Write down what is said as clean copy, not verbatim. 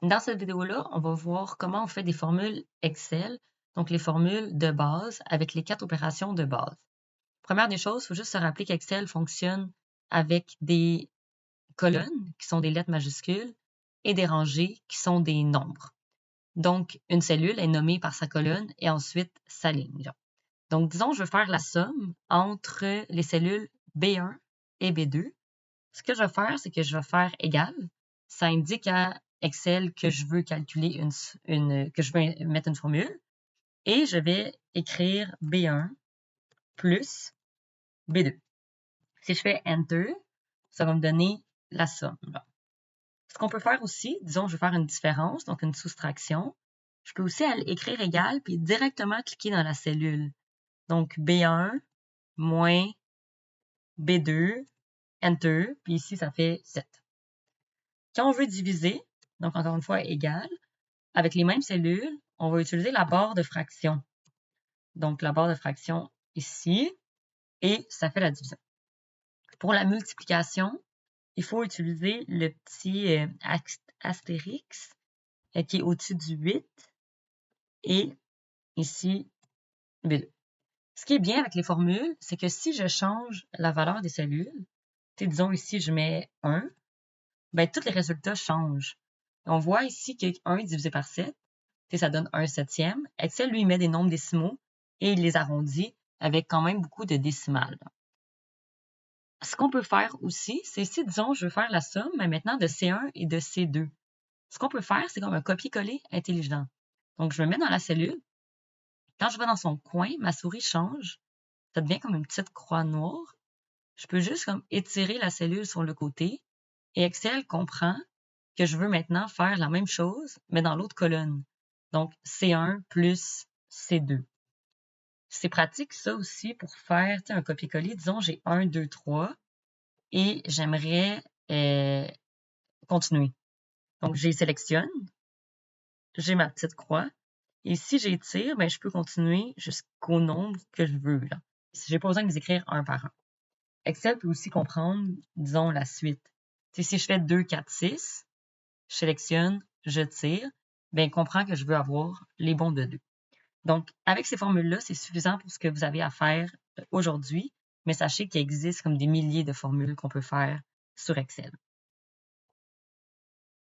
Dans cette vidéo-là, on va voir comment on fait des formules Excel, donc les formules de base avec les 4 opérations de base. Première des choses, il faut juste se rappeler qu'Excel fonctionne avec des colonnes, qui sont des lettres majuscules, et des rangées, qui sont des nombres. Donc, une cellule est nommée par sa colonne et ensuite sa ligne. Donc, disons, je veux faire la somme entre les cellules B1 et B2. Ce que je vais faire, c'est que je vais faire égal. Ça indique à Excel que je veux calculer que je veux mettre une formule. Et je vais écrire B1 plus B2. Si je fais Enter, ça va me donner la somme. Ce qu'on peut faire aussi, disons, je veux faire une différence, donc une soustraction. Je peux aussi écrire égal puis directement cliquer dans la cellule. Donc, B1 moins B2, Enter, puis ici, ça fait 7. Quand on veut diviser, donc encore une fois égal, avec les mêmes cellules, on va utiliser la barre de fraction. Donc, la barre de fraction ici, et ça fait la division. Pour la multiplication, il faut utiliser le petit astérix qui est au-dessus du 8 et ici B2. Ce qui est bien avec les formules, c'est que si je change la valeur des cellules, disons ici je mets 1, ben tous les résultats changent. On voit ici que 1 divisé par 7, ça donne 1 septième. Excel, lui, met des nombres décimaux et il les arrondit avec quand même beaucoup de décimales. Ce qu'on peut faire aussi, c'est si, disons, je veux faire la somme, mais maintenant de C1 et de C2. Ce qu'on peut faire, c'est comme un copier-coller intelligent. Donc, je me mets dans la cellule. Quand je vais dans son coin, ma souris change. Ça devient comme une petite croix noire. Je peux juste comme étirer la cellule sur le côté et Excel comprend que je veux maintenant faire la même chose, mais dans l'autre colonne. Donc, C1 plus C2. C'est pratique, ça aussi, pour faire un copier-coller. Disons, j'ai 1, 2, 3 et j'aimerais continuer. Donc, j'ai sélectionne, j'ai ma petite croix et si j'étire, ben, je peux continuer jusqu'au nombre que je veux. Là. J'ai pas besoin de les écrire un par un. Excel peut aussi comprendre, disons, la suite. Si je fais 2, 4, 6, je sélectionne, je tire, ben, il comprend que je veux avoir les bons de 2. Donc, avec ces formules-là, c'est suffisant pour ce que vous avez à faire aujourd'hui, mais sachez qu'il existe comme des milliers de formules qu'on peut faire sur Excel.